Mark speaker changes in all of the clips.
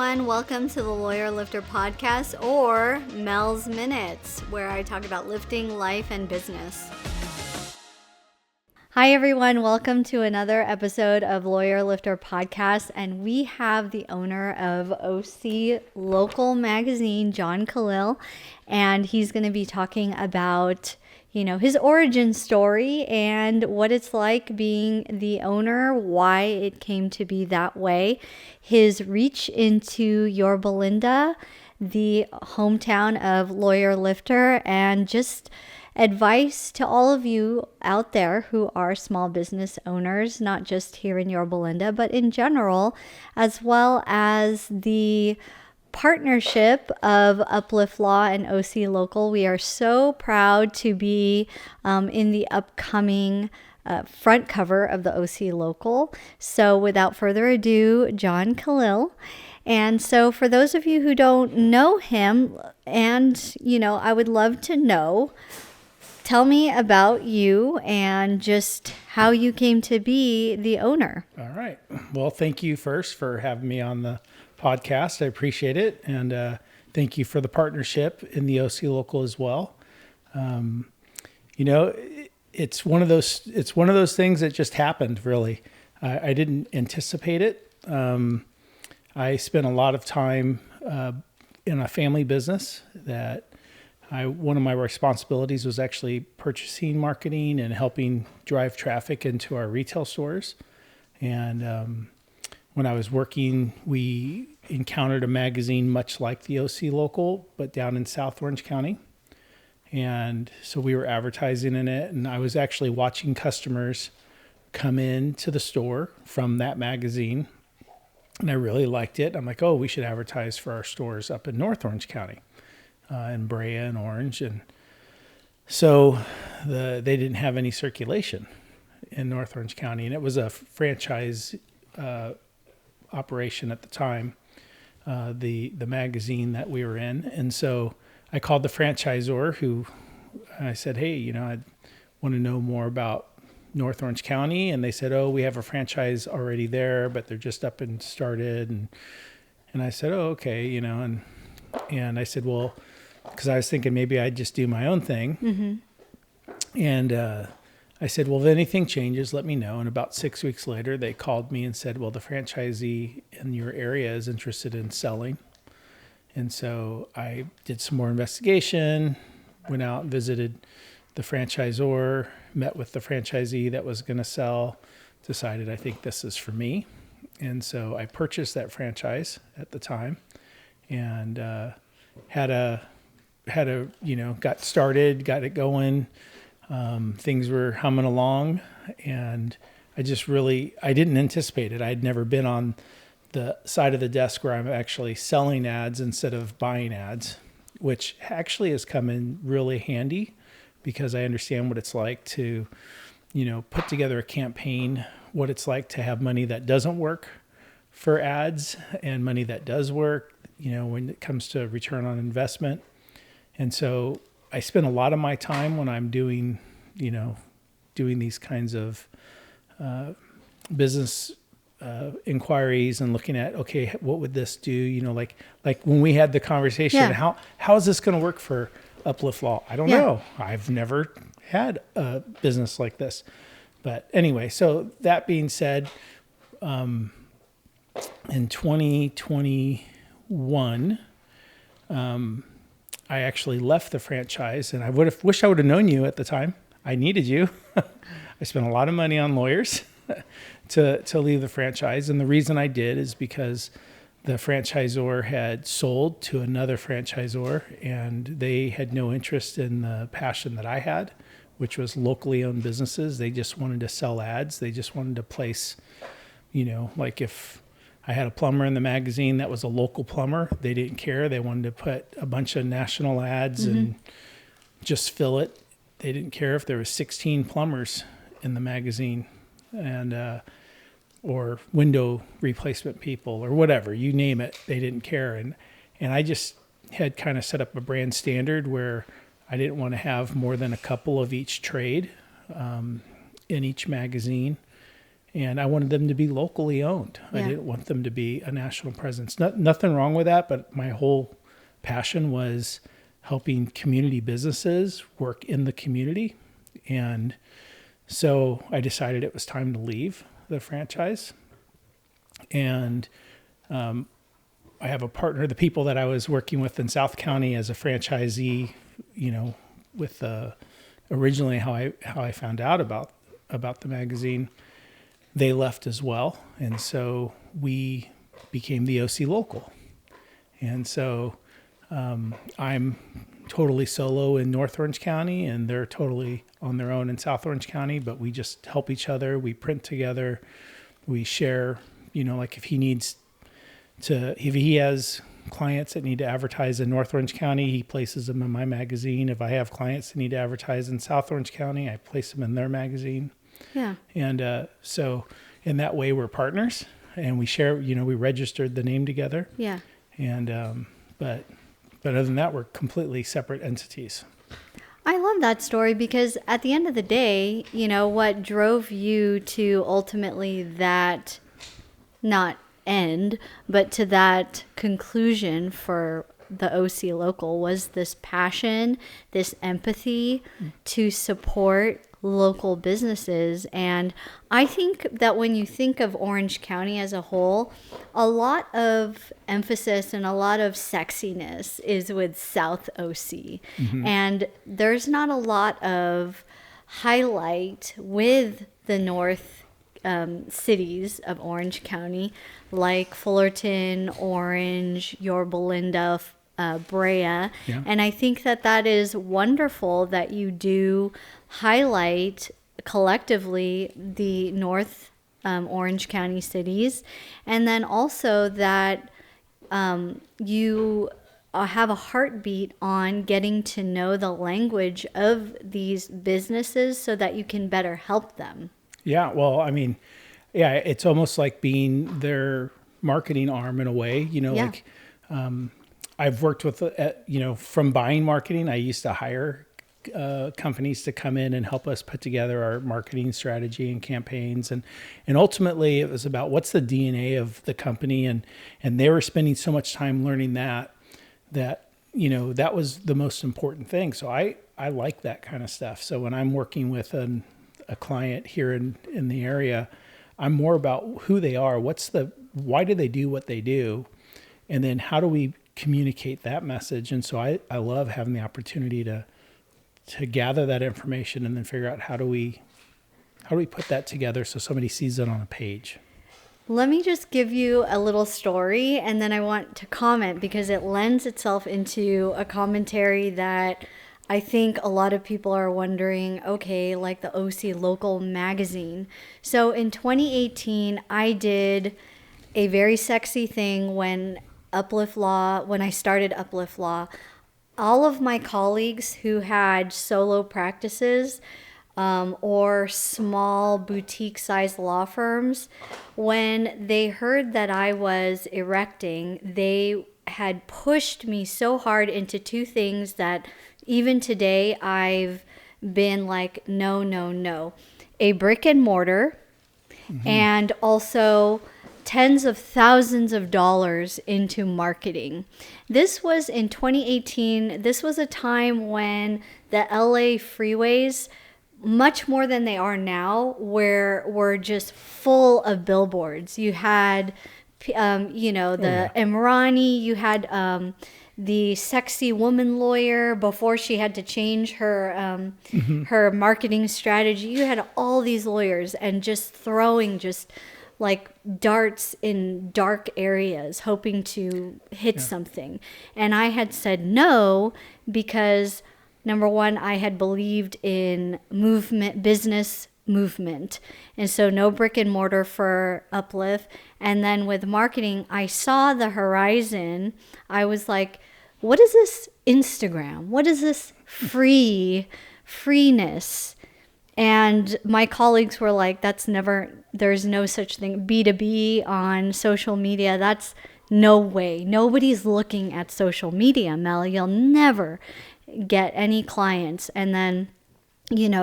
Speaker 1: everyone. Welcome to the Lawyer Lifter podcast, or Mel's Minutes, where I talk about lifting, life, and business. Hi, everyone. Welcome to another episode of Lawyer Lifter podcast. And we have the owner of OC Local Magazine, John Kalil, and he's going to be talking about his origin story and what it's like being the owner, why it came to be that way, his reach into Yorba Linda, the hometown of Lawyer Lifter, and just advice to all of you out there who are small business owners, not just here in Yorba Linda, but in general, as well as the partnership of Uplift Law and OC Local. We are so proud to be in the upcoming front cover of the OC Local. So without further ado, John Kalil. And so for those of you who don't know him, and I would love to know, tell me about you and just how you came to be the owner.
Speaker 2: All right. Well, thank you first for having me on the podcast. I appreciate it. And thank you for the partnership in the OC Local as well. It's one of those things that just happened, really. I didn't anticipate it. I spent a lot of time in a family business that one of my responsibilities was actually purchasing, marketing, and helping drive traffic into our retail stores. And when I was working, we encountered a magazine much like the OC Local, but down in South Orange County. And so we were advertising in it, and I was actually watching customers come in to the store from that magazine, and I really liked it. I'm like, oh, we should advertise for our stores up in North Orange County, in Brea and Orange. And so they didn't have any circulation in North Orange County, and it was a franchise operation at the time, the magazine that we were in. And so I called the franchisor I said, hey, I want to know more about North Orange County. And they said, oh, we have a franchise already there, but they're just up and started. And I said, oh, okay, and I said, well, because I was thinking maybe I'd just do my own thing. Mm-hmm. And I said, well, if anything changes, let me know. And about 6 weeks later, they called me and said, well, the franchisee in your area is interested in selling. And so I did some more investigation, went out and visited the franchisor, met with the franchisee that was going to sell, decided I think this is for me. And so I purchased that franchise at the time and got started, got it going. Things were humming along, and I didn't anticipate it. I'd never been on the side of the desk where I'm actually selling ads instead of buying ads, which actually has come in really handy because I understand what it's like to, put together a campaign, what it's like to have money that doesn't work for ads and money that does work, when it comes to return on investment. And so I spend a lot of my time when I'm doing these kinds of business inquiries and looking at, okay, what would this do? Like when we had the conversation, how is this going to work for Uplift Law? I don't know. I've never had a business like this. But anyway, so that being said, in 2021, I actually left the franchise, and I wish I would have known you at the time. I needed you. I spent a lot of money on lawyers to leave the franchise. And the reason I did is because the franchisor had sold to another franchisor, and they had no interest in the passion that I had, which was locally owned businesses. They just wanted to sell ads. They just wanted to place, like if I had a plumber in the magazine that was a local plumber, they didn't care. They wanted to put a bunch of national ads and just fill it. They didn't care if there was 16 plumbers in the magazine, and or window replacement people or whatever, you name it, they didn't care. And I just had kind of set up a brand standard where I didn't want to have more than a couple of each trade in each magazine. And I wanted them to be locally owned.
Speaker 1: Yeah.
Speaker 2: I didn't want them to be a national presence. Nothing wrong with that, but my whole passion was helping community businesses work in the community. And so I decided it was time to leave the franchise. And I have a partner, the people that I was working with in South County as a franchisee, with originally how I found out about the magazine, they left as well. And so we became the OC Local. And so I'm totally solo in North Orange County, and they're totally on their own in South Orange County, but we just help each other. We print together. We share, like if he has clients that need to advertise in North Orange County, he places them in my magazine. If I have clients that need to advertise in South Orange County, I place them in their magazine.
Speaker 1: Yeah.
Speaker 2: And so in that way, we're partners, and we share, we registered the name together.
Speaker 1: Yeah.
Speaker 2: And, but other than that, we're completely separate entities.
Speaker 1: I love that story because at the end of the day, what drove you to ultimately that, not end, but to that conclusion for the OC Local was this passion, this empathy to support local businesses. And I think that when you think of Orange County as a whole, a lot of emphasis and a lot of sexiness is with South OC. Mm-hmm. And there's not a lot of highlight with the North cities of Orange County, like Fullerton, Orange, Yorba Linda, Brea.
Speaker 2: Yeah.
Speaker 1: And I think that is wonderful that you do highlight collectively the North Orange County cities, and then also that you have a heartbeat on getting to know the language of these businesses so that you can better help them.
Speaker 2: Yeah, well, I mean, it's almost like being their marketing arm in a way, like I've worked with, from buying marketing, I used to hire companies to come in and help us put together our marketing strategy and campaigns. And ultimately it was about what's the DNA of the company. And they were spending so much time learning that that was the most important thing. So I like that kind of stuff. So when I'm working with a client here in the area, I'm more about who they are. Why do they do what they do? And then how do we communicate that message? And so I love having the opportunity to gather that information and then figure out how do we put that together so somebody sees it on a page.
Speaker 1: Let me just give you a little story, and then I want to comment because it lends itself into a commentary that I think a lot of people are wondering, okay, like the OC Local magazine. So in 2018, I did a very sexy thing when I started Uplift Law. All of my colleagues who had solo practices or small boutique-sized law firms, when they heard that I was erecting, they had pushed me so hard into two things that even today I've been like, no. A brick and mortar, mm-hmm. and also tens of thousands of dollars into marketing. This was in 2018. This was a time when the LA freeways, much more than they are now, were just full of billboards. You had, the Imrani, you had the sexy woman lawyer before she had to change her her marketing strategy. You had all these lawyers and just throwing like darts in dark areas, hoping to hit something. And I had said no because, number one, I had believed in business movement. And so no brick and mortar for Uplift. And then with marketing, I saw the horizon. I was like, what is this Instagram? What is this freeness? And my colleagues were like, there's no such thing. B2B on social media, that's no way. Nobody's looking at social media, Mel. You'll never get any clients. And then,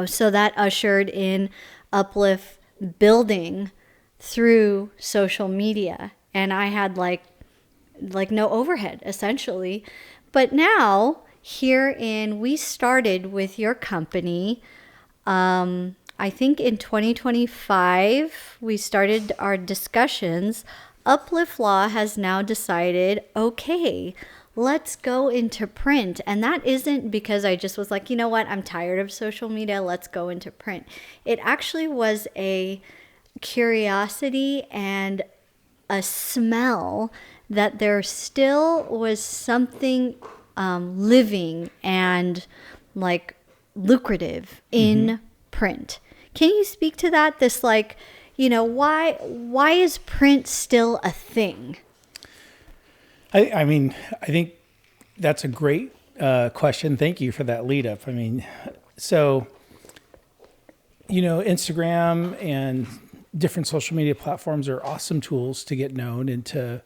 Speaker 1: so that ushered in Uplift building through social media, and I had like no overhead essentially. But now we started with your company. I think in 2025 we started our discussions. Uplift Law has now decided, okay, let's go into print. And that isn't because I just was like, you know what, I'm tired of social media, let's go into print. It actually was a curiosity and a smell that there still was something living and like lucrative in print. Can you speak to that? This like, why is print still a thing?
Speaker 2: I mean, I think that's a great question. Thank you for that lead up. I mean, so, Instagram and different social media platforms are awesome tools to get known and to,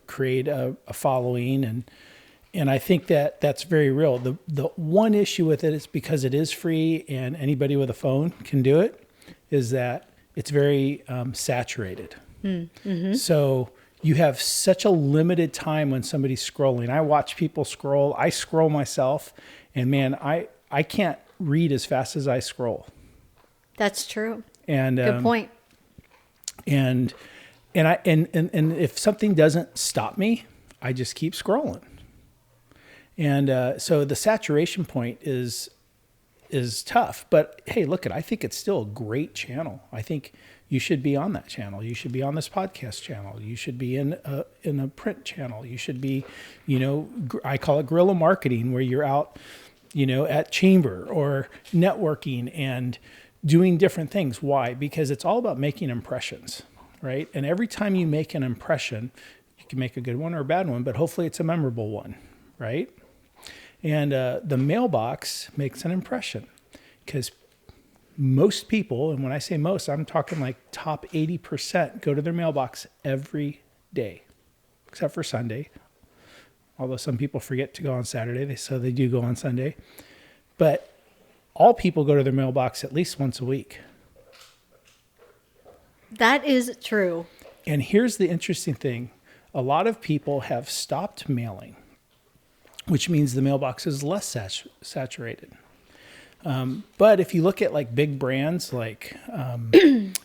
Speaker 2: create a following. And I think that that's very real. The one issue with it is because it is free and anybody with a phone can do it, is that it's very saturated. Mm-hmm. So you have such a limited time when somebody's scrolling. I watch people scroll. I scroll myself, and man, I can't read as fast as I scroll.
Speaker 1: That's true.
Speaker 2: And
Speaker 1: good point.
Speaker 2: And if something doesn't stop me, I just keep scrolling. And so the saturation point is tough. But hey, look, I think it's still a great channel. I think you should be on that channel. You should be on this podcast channel. You should be in a print channel. You should be, I call it guerrilla marketing, where you're out, at chamber or networking and doing different things. Why? Because it's all about making impressions, right? And every time you make an impression, you can make a good one or a bad one, but hopefully it's a memorable one, right? And the mailbox makes an impression, because most people, and when I say most, I'm talking like top 80%, go to their mailbox every day, except for Sunday. Although some people forget to go on Saturday, so they do go on Sunday. But all people go to their mailbox at least once a week.
Speaker 1: That is true.
Speaker 2: And here's the interesting thing. A lot of people have stopped mailing, which means the mailbox is less saturated. But if you look at like big brands like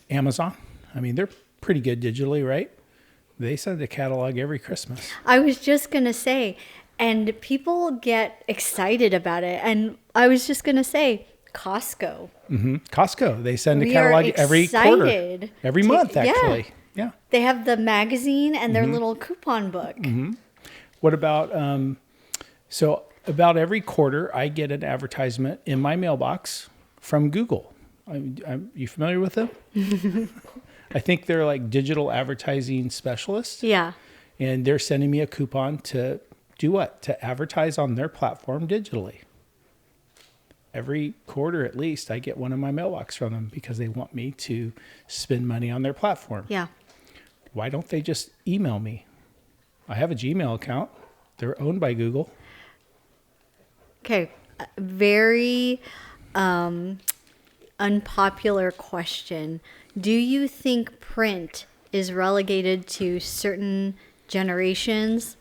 Speaker 2: Amazon, I mean, they're pretty good digitally, right? They send a catalog every Christmas.
Speaker 1: I was just going to say, and people get excited about it. And I was just going to say, Costco.
Speaker 2: Mm-hmm. Costco, they send a catalog every quarter, every month, actually. Yeah.
Speaker 1: They have the magazine and their little coupon book.
Speaker 2: Mm-hmm. What about, so about every quarter, I get an advertisement in my mailbox from Google. You familiar with them? I think they're like digital advertising specialists.
Speaker 1: Yeah.
Speaker 2: And they're sending me a coupon to do what? To advertise on their platform digitally. Every quarter, at least, I get one in my mailbox from them because they want me to spend money on their platform.
Speaker 1: Yeah.
Speaker 2: Why don't they just email me? I have a Gmail account. They're owned by Google.
Speaker 1: Okay. Very unpopular question. Do you think print is relegated to certain generations?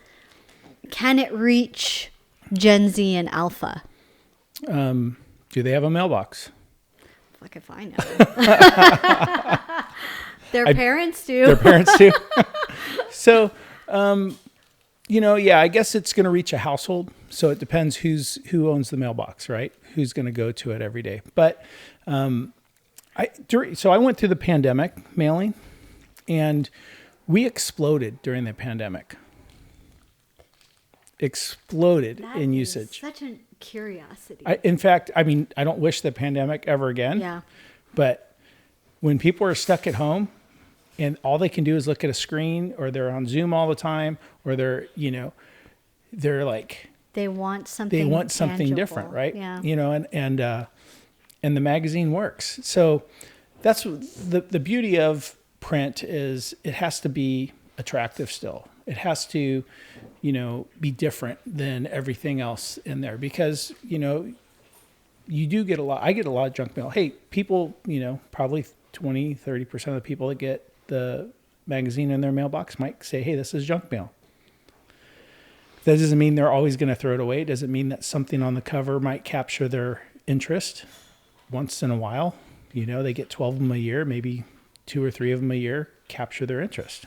Speaker 1: Can it reach Gen Z and Alpha?
Speaker 2: Do they have a mailbox?
Speaker 1: Like if I know. Their parents do.
Speaker 2: Their parents do. So, I guess it's going to reach a household. So it depends who owns the mailbox, right? Who's going to go to it every day. But so I went through the pandemic mailing, and we exploded during the pandemic. Exploded in usage.
Speaker 1: Such a curiosity.
Speaker 2: In fact, I mean, I don't wish the pandemic ever again.
Speaker 1: Yeah.
Speaker 2: But when people are stuck at home and all they can do is look at a screen, or they're on Zoom all the time, or they're like,
Speaker 1: they want something tangible.
Speaker 2: Different, right?
Speaker 1: Yeah.
Speaker 2: And the magazine works. So that's the beauty of print is it has to be attractive still. It has to, be different than everything else in there, because, you do get I get a lot of junk mail. Hey, people, probably 20, 30% of the people that get the magazine in their mailbox might say, hey, this is junk mail. That doesn't mean they're always going to throw it away. It doesn't mean that something on the cover might capture their interest once in a while. You know, they get 12 of them a year, maybe 2 or 3 of them a year capture their interest.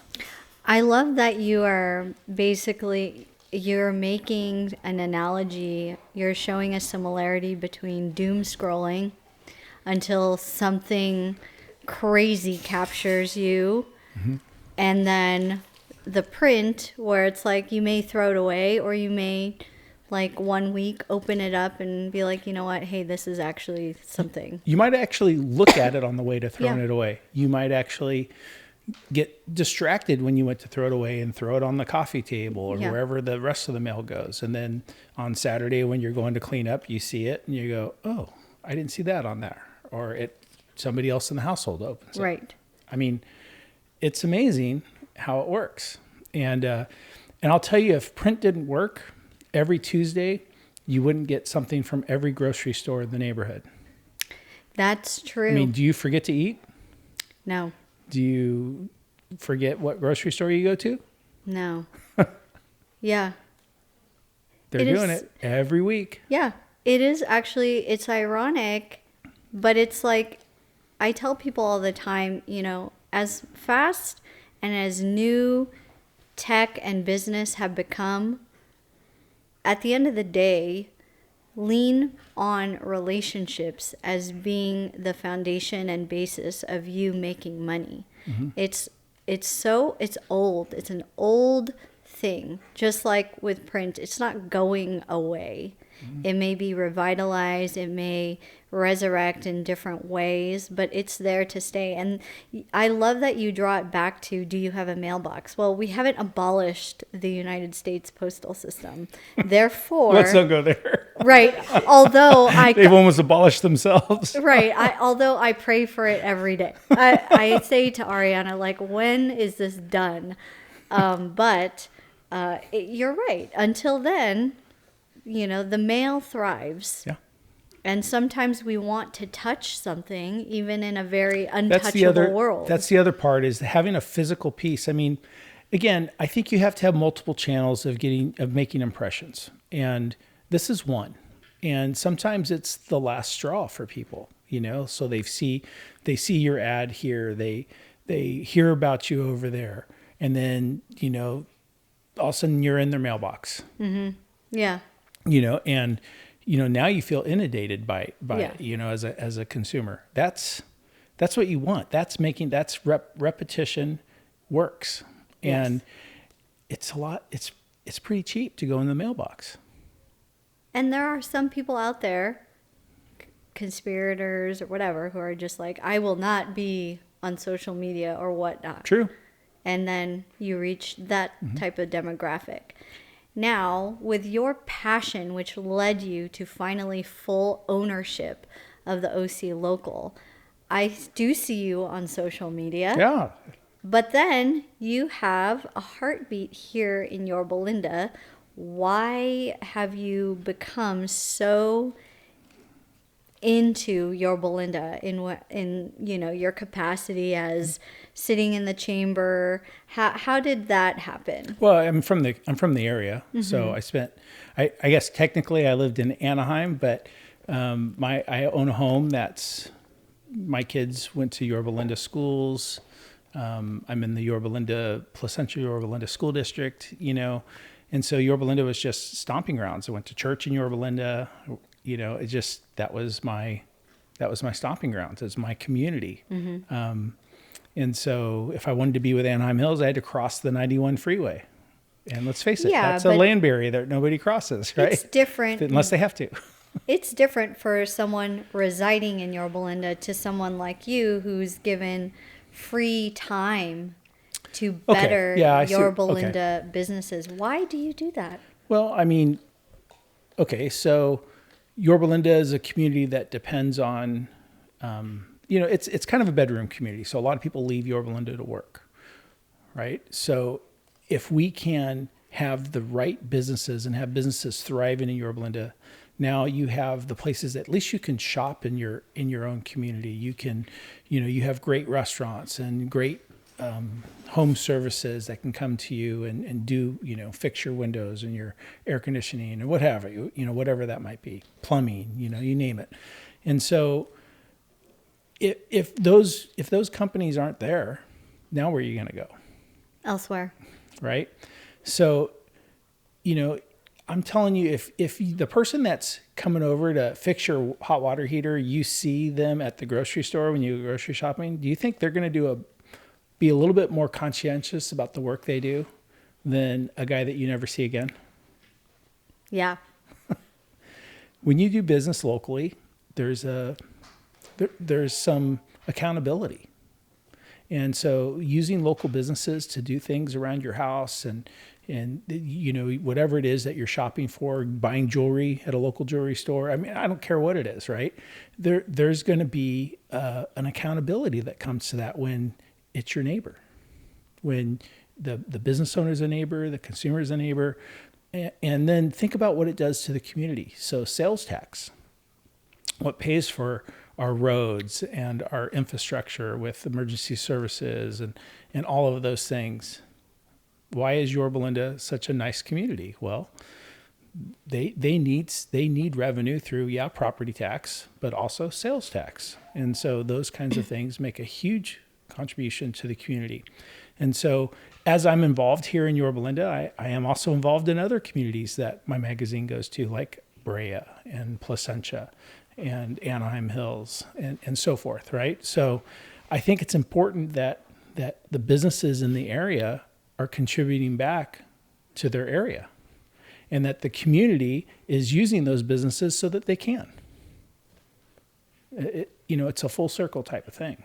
Speaker 1: I love that you are basically, you're making an analogy. You're showing a similarity between doom scrolling until something crazy captures you. Mm-hmm. And then the print where it's like you may throw it away, or you may like 1 week open it up and be like, you know what, hey, this is actually something.
Speaker 2: You might actually look at it on the way to throwing
Speaker 1: Yeah.
Speaker 2: it away. You might actually get distracted when you went to throw it away and throw it on the coffee table or
Speaker 1: Yeah.
Speaker 2: wherever the rest of the mail goes. And then on Saturday when you're going to clean up, you see it and you go, oh, I didn't see that on there. Or somebody else in the household opens it.
Speaker 1: Right.
Speaker 2: I mean, it's amazing how it works. And I'll tell you, if print didn't work, every Tuesday, you wouldn't get something from every grocery store in the neighborhood.
Speaker 1: That's true.
Speaker 2: I mean, do you forget to eat?
Speaker 1: No.
Speaker 2: Do you forget what grocery store you go to?
Speaker 1: No. Yeah.
Speaker 2: They're doing it every week.
Speaker 1: Yeah. It is actually, it's ironic, but it's like, I tell people all the time, you know, as fast and as new tech and business have become, at the end of the day, lean on relationships as being the foundation and basis of you making money. Mm-hmm. It's old. It's an old thing. Just like with print, it's not going away. Mm-hmm. It may be revitalized, it may resurrect in different ways, but it's there to stay. And I love that you draw it back to, do you have a mailbox? Well, we haven't abolished the United States postal system. Therefore,
Speaker 2: let's not go there.
Speaker 1: Right. Although
Speaker 2: they've almost abolished themselves.
Speaker 1: Right. Although I pray for it every day. I say to Ariana, like, when is this done? But you're right. Until then, you know, the mail thrives.
Speaker 2: Yeah.
Speaker 1: And sometimes we want to touch something, even in a very untouchable world.
Speaker 2: That's the other part, is having a physical piece. I mean, again, I think you have to have multiple channels of making impressions. And this is one. And sometimes it's the last straw for people, you know, so they see your ad here, they hear about you over there. And then, you know, all of a sudden you're in their mailbox.
Speaker 1: Mm-hmm. Yeah.
Speaker 2: You know, and you know, now you feel inundated by
Speaker 1: Yeah.
Speaker 2: it, you know, as a consumer. That's what you want. That's repetition works.
Speaker 1: Yes.
Speaker 2: And it's pretty cheap to go in the mailbox.
Speaker 1: And there are some people out there, conspirators or whatever, who are just like, I will not be on social media or whatnot.
Speaker 2: True.
Speaker 1: And then you reach that type of demographic. Now, with your passion, which led you to finally full ownership of the OC Local, I do see you on social media.
Speaker 2: Yeah.
Speaker 1: But then you have a heartbeat here in Yorba Linda. Why have you become so into Yorba Linda in you know, your capacity as sitting in the chamber? How did that happen?
Speaker 2: Well, I'm from the area, so I guess technically I lived in Anaheim, but I own a home that's, my kids went to Yorba Linda schools. I'm in the Placentia Yorba Linda School District, you know, and so Yorba Linda was just stomping grounds. I went to church in Yorba Linda, you know. It just that was my stomping grounds. It was my community. Mm-hmm. And so if I wanted to be with Anaheim Hills, I had to cross the 91 freeway. And let's face it, that's a land barrier that nobody crosses, right?
Speaker 1: It's different.
Speaker 2: Unless they have to.
Speaker 1: It's different for someone residing in Yorba Linda to someone like you who's given free time to better Yorba Linda businesses. Why do you do that?
Speaker 2: Well, I mean, okay, so Yorba Linda is a community that depends on, you know, it's kind of a bedroom community. So a lot of people leave Yorba Linda to work, right? So if we can have the right businesses and have businesses thriving in Yorba Linda, now you have the places that at least you can shop in your own community. You can, you know, you have great restaurants and great home services that can come to you and do, fix your windows and your air conditioning or whatever, whatever that might be, plumbing, you name it. And so if those companies aren't there, now where are you going to go?
Speaker 1: Elsewhere.
Speaker 2: Right? So, I'm telling you, if the person that's coming over to fix your hot water heater, you see them at the grocery store when you go grocery shopping, do you think they're going to be a little bit more conscientious about the work they do than a guy that you never see again?
Speaker 1: Yeah.
Speaker 2: When you do business locally, there's some accountability. And so using local businesses to do things around your house and whatever it is that you're shopping for, buying jewelry at a local jewelry store. I mean, I don't care what it is, right? There's going to be an accountability that comes to that when it's your neighbor, when the business owner is a neighbor, the consumer is a neighbor. And then think about what it does to the community. So sales tax, what pays for our roads and our infrastructure with emergency services and all of those things. Why is Yorba Linda such a nice community? Well, they need revenue through property tax, but also sales tax. And so those kinds of things make a huge contribution to the community. And so as I'm involved here in Yorba Linda, I am also involved in other communities that my magazine goes to, like Brea and Placentia and Anaheim Hills and so forth, right? So I think it's important that the businesses in the area are contributing back to their area and that the community is using those businesses so that they can. It's a full circle type of thing.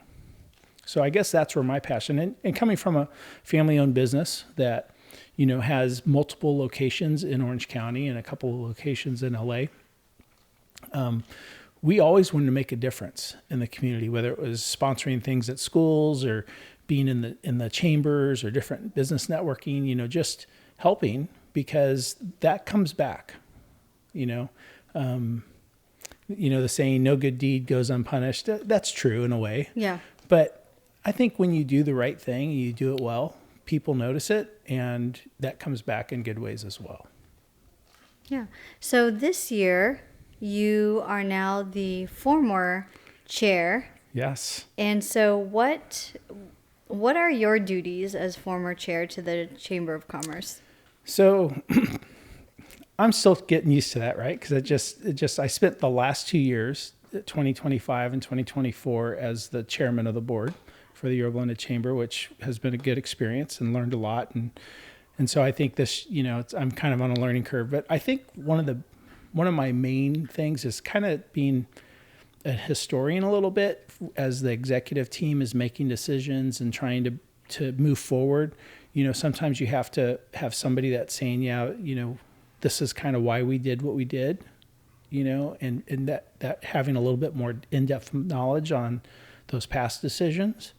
Speaker 2: So I guess that's where my passion, and coming from a family-owned business that, has multiple locations in Orange County and a couple of locations in LA, we always wanted to make a difference in the community, whether it was sponsoring things at schools or being in the chambers or different business networking, just helping, because that comes back. The saying, no good deed goes unpunished. That's true in a way.
Speaker 1: Yeah.
Speaker 2: But I think when you do the right thing, you do it well, people notice it, and that comes back in good ways as well.
Speaker 1: Yeah. So this year, you are now the former chair.
Speaker 2: Yes.
Speaker 1: And so what are your duties as former chair to the Chamber of Commerce?
Speaker 2: So I'm still getting used to that, right? Because I spent the last 2 years, 2025 and 2024, as the chairman of the board for the Yorba Linda Chamber, which has been a good experience and learned a lot. And so I think this, I'm kind of on a learning curve. But I think one of my main things is kind of being a historian a little bit as the executive team is making decisions and trying to move forward. Sometimes you have to have somebody that's saying, this is kind of why we did what we did, and that having a little bit more in-depth knowledge on those past decisions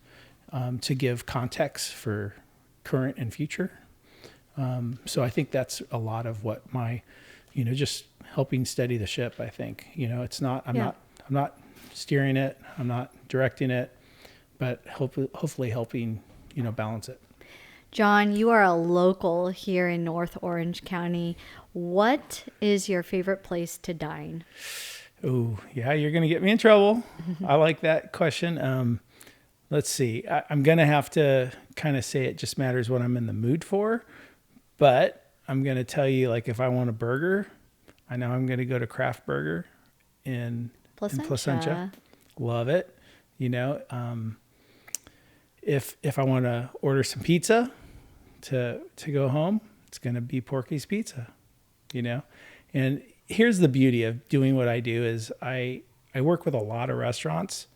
Speaker 2: to give context for current and future. So I think that's a lot of what my, just helping steady the ship. I think, it's not, I'm not steering it. I'm not directing it, but hopefully helping, balance it.
Speaker 1: John, you are a local here in North Orange County. What is your favorite place to dine?
Speaker 2: Oh, yeah, you're going to get me in trouble. I like that question. Let's see. I'm going to have to kind of say it just matters what I'm in the mood for, but I'm going to tell you, like, if I want a burger, I know I'm going to go to Craft Burger in Placentia. Love it. If I want to order some pizza to go home, it's going to be Porky's Pizza, And here's the beauty of doing what I do is I work with a lot of restaurants.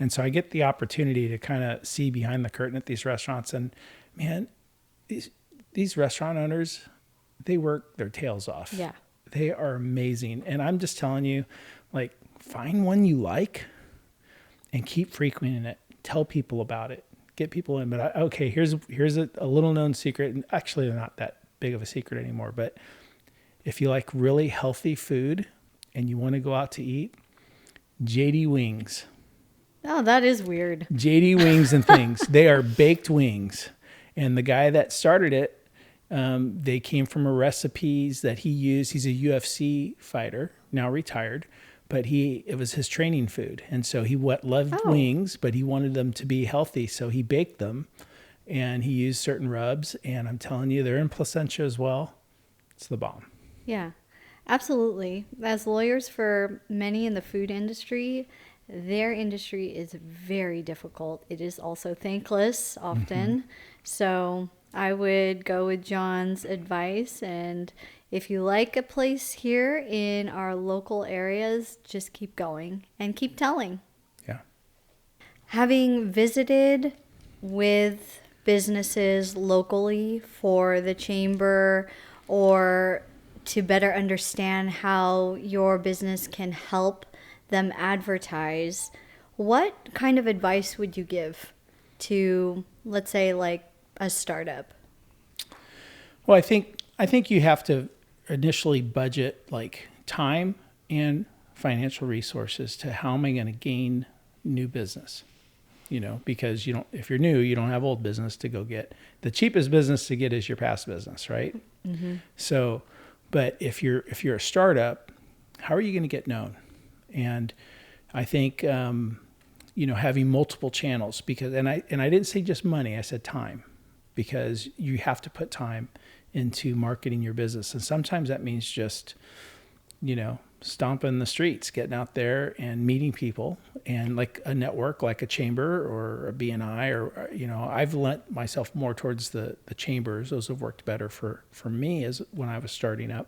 Speaker 2: And so I get the opportunity to kind of see behind the curtain at these restaurants. And man, these restaurant owners, they work their tails off.
Speaker 1: Yeah.
Speaker 2: They are amazing. And I'm just telling you, like, find one you like and keep frequenting it. Tell people about it. Get people in. But here's a little known secret. And actually, they're not that big of a secret anymore. But if you like really healthy food and you want to go out to eat, JD Wings
Speaker 1: Oh, that is weird.
Speaker 2: JD Wings and things. They are baked wings. And the guy that started it, they came from a recipes that he used. He's a UFC fighter, now retired, but it was his training food. And so he loved wings, but he wanted them to be healthy. So he baked them and he used certain rubs. And I'm telling you, they're in Placentia as well. It's the bomb.
Speaker 1: Yeah, absolutely. As lawyers for many in the food industry, their industry is very difficult. It is also thankless often. So I would go with John's advice. And if you like a place here in our local areas, just keep going and keep telling.
Speaker 2: Yeah.
Speaker 1: Having visited with businesses locally for the chamber or to better understand how your business can help them advertise, what kind of advice would you give to, let's say, like a startup?
Speaker 2: Well, I think you have to initially budget like time and financial resources to how am I going to gain new business? Because if you're new, you don't have old business to go get. The cheapest business to get is your past business, right? Mm-hmm. So, but if you're a startup, how are you going to get known? And I think having multiple channels because and I didn't say just money, I said time, because you have to put time into marketing your business, and sometimes that means just stomping the streets, getting out there and meeting people, and like a network, like a chamber or a BNI, or I've lent myself more towards the chambers. Those have worked better for me as when I was starting up.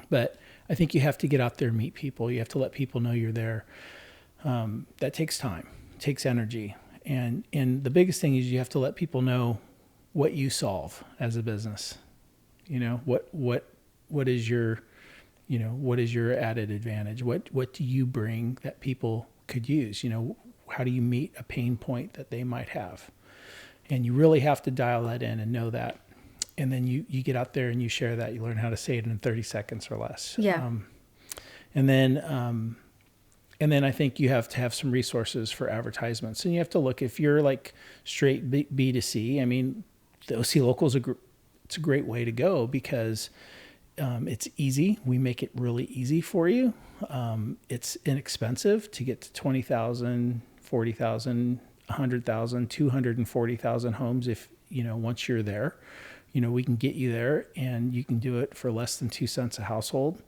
Speaker 2: But I think you have to get out there and meet people. You have to let people know you're there. That takes time, takes energy. And the biggest thing is you have to let people know what you solve as a business. What is your added advantage? What do you bring that people could use? How do you meet a pain point that they might have? And you really have to dial that in and know that. And then you get out there and you share that. You learn how to say it in 30 seconds or less.
Speaker 1: Yeah.
Speaker 2: And then I think you have to have some resources for advertisements. And you have to look, if you're like straight B2C, I mean, the OC Local it's a great way to go because it's easy. We make it really easy for you. It's inexpensive to get to 20,000, 40,000, 100,000, 240,000 homes if, once you're there. We can get you there and you can do it for less than 2 cents a household,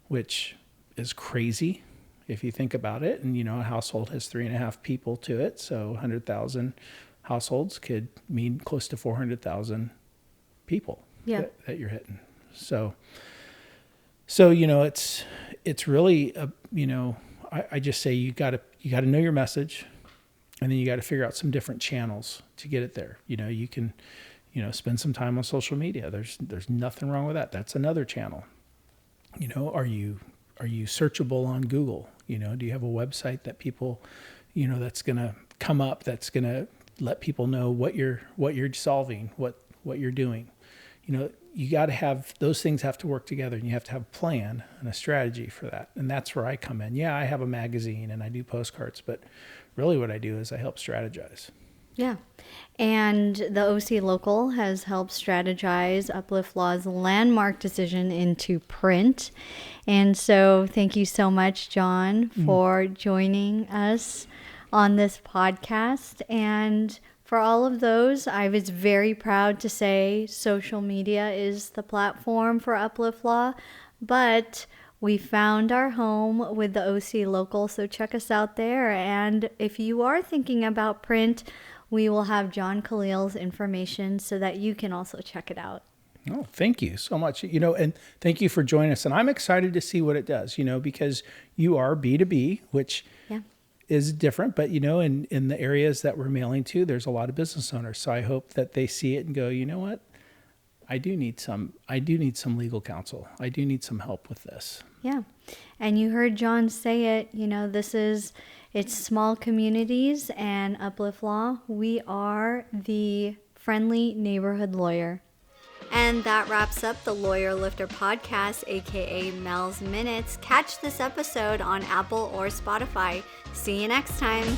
Speaker 2: which is crazy if you think about it. And, a household has 3.5 people to it. So 100,000 households could mean close to 400,000 people that you're hitting. So it's really, I just say you got to know your message, and then you got to figure out some different channels to get it there. You can, spend some time on social media. There's nothing wrong with that. That's another channel. Are you searchable on Google? Do you have a website that people, that's going to come up, that's going to let people know what you're solving, what you're doing? You got to have, those things have to work together, and you have to have a plan and a strategy for that. And that's where I come in. Yeah, I have a magazine and I do postcards, but really what I do is I help strategize.
Speaker 1: Yeah. And the OC Local has helped strategize Uplift Law's landmark decision into print. And so thank you so much, John, for joining us on this podcast. And for all of those, I was very proud to say social media is the platform for Uplift Law, but we found our home with the OC Local, so check us out there. And if you are thinking about print, we will have John Kalil's information so that you can also check it out.
Speaker 2: Oh, thank you so much. And thank you for joining us. And I'm excited to see what it does, because you are B2B, which is different, but in the areas that we're mailing to, there's a lot of business owners. So I hope that they see it and go, you know what? I do need some legal counsel. I do need some help with this.
Speaker 1: Yeah. And you heard John say it, it's small communities, and Uplift Law, we are the friendly neighborhood lawyer. And that wraps up the Lawyer Lifter podcast, aka Mel's Minutes. Catch this episode on Apple or Spotify. See you next time.